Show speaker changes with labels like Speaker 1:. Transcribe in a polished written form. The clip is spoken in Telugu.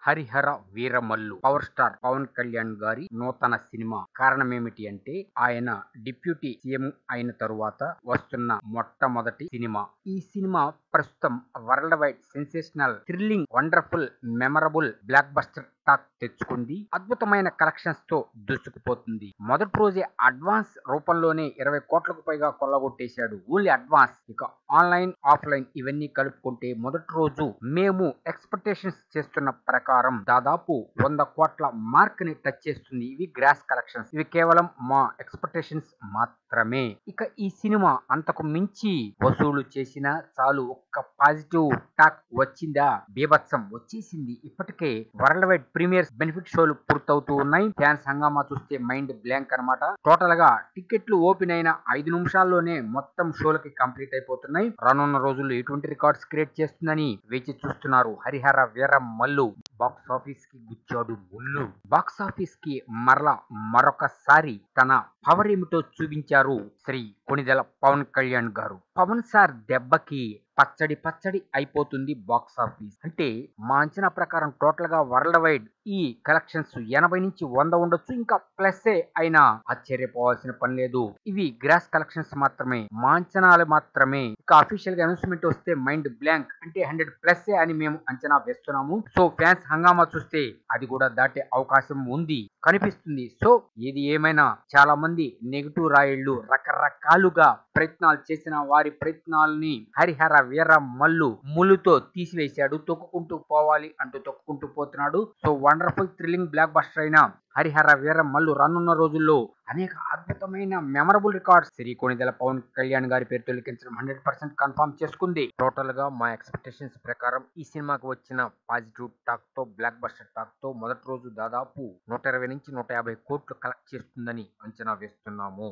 Speaker 1: హరిహర వీరమల్లు పవర్ స్టార్ పవన్ కళ్యాణ్ గారి నూతన సినిమా. కారణమేమిటి అంటే ఆయన డిప్యూటీ సీఎం అయిన తరువాత వస్తున్న మొట్టమొదటి సినిమా. ఈ సినిమా ప్రస్తుతం world wide sensational, thrilling, wonderful, memorable block buster talk తెచ్చుకుంది. అద్భుతమైన కలెక్షన్స్ తో దూసుకుపోతుంది. మొదటి రోజే అడ్వాన్స్ రూపంలోనే 20 కోట్లకు పైగా కొల్లగొట్టేశాడు. Only advance. ఇక ఆన్లైన్, ఆఫ్లైన్ ఇవన్నీ కలుపుకుంటే మొదటి రోజు మేము ఎక్స్పెక్టేషన్స్ చేస్తున్న ప్రకారం దాదాపు 100 కోట్ల మార్క్ ని టచ్ చేస్తుంది. ఇవి గ్రాస్ కలెక్షన్స్. ఇవి కేవలం మా ఎక్స్పెక్టేషన్స్ మాత్రమే. ఇక ఈ సినిమా అంతకు మించి వసూలు చేసినా చాలు. ఒక్క పాజిటివ్ టాక్ వచ్చిందా, బీభత్సం వచ్చేసింది. ఇప్పటికే వరల్డ్ వైడ్ ప్రీమియర్స్, బెనిఫిట్ షోలు పూర్తవుతూ ఉన్నాయి. ఫ్యాన్స్ హంగామా చూస్తే మైండ్ బ్లాంక్ అనమాట. టోటల్ గా టికెట్లు ఓపెన్ అయిన 5 నిమిషాల్లోనే మొత్తం షోలకి కంప్లీట్ అయిపోతున్నాయి. రానున్న రోజుల్లో ఎటువంటి రికార్డ్స్ క్రియేట్ చేస్తుందని వేచి చూస్తున్నారు. హరిహర వీర మల్లు బాక్స్ ఆఫీస్ కి గుచ్చాడు ముల్లు. బాక్స్ ఆఫీస్ కి మరొకసారి తన పవర్ ఏమిటో చూపించారు శ్రీ కొణిదెల పవన్ కళ్యాణ్ గారు. పవన్ సార్ దెబ్బకి పచ్చడి పచ్చడి అయిపోతుంది బాక్స్ ఆఫీస్. అంటే మా అంచనా ప్రకారం టోటల్ గా వరల్డ్ వైడ్ ఈ కలెక్షన్స్ 80 నుంచి 100 ఉండొచ్చు. ఇంకా ప్లస్ అయినా ఆశ్చర్యపోవాల్సిన పని లేదు. ఇవి గ్రాస్ కలెక్షన్స్ మాత్రమే, మా అంచనాలు మాత్రమే. ఇక అఫీషియల్ గా అనౌన్స్మెంట్ వస్తే మైండ్ బ్లాంక్. అంటే 100+ అని మేము అంచనా వేస్తున్నాము. సో ఫ్యాన్స్ హంగామా చూస్తే అది కూడా దాటే అవకాశం ఉంది, కనిపిస్తుంది. సో ఏది ఏమైనా చాలా మంది నెగిటివ్ రాయిళ్లు రకరకాలుగా ప్రయత్నాలు చేసిన వారి ప్రయత్నాలని హరిహర వీర మల్లు ముళ్ళుతో తీసివేశాడు. తొక్కుకుంటూ పోవాలి అంటూ తొక్కుకుంటూ పోతున్నాడు. So wonderful, thrilling block buster అయిన హరిహర వీర మల్లు రానున్న రోజుల్లో అనేక అద్భుతమైన మెమరబుల్ రికార్డ్స్ శ్రీ కొణిదెల పవన్ కళ్యాణ్ గారి పేరుతో లిఖించడం 100% కన్ఫర్మ్ చేసుకుంది. టోటల్ గా మా ఎక్స్పెక్టేషన్స్ ప్రకారం ఈ సినిమాకి వచ్చిన పాజిటివ్ టాక్ తో, బ్లాక్ బస్టర్ టాక్ తో మొదటి రోజు దాదాపు 120 నుంచి 150 కోట్లు కలెక్ట్ చేస్తుందని అంచనా వేస్తున్నాము.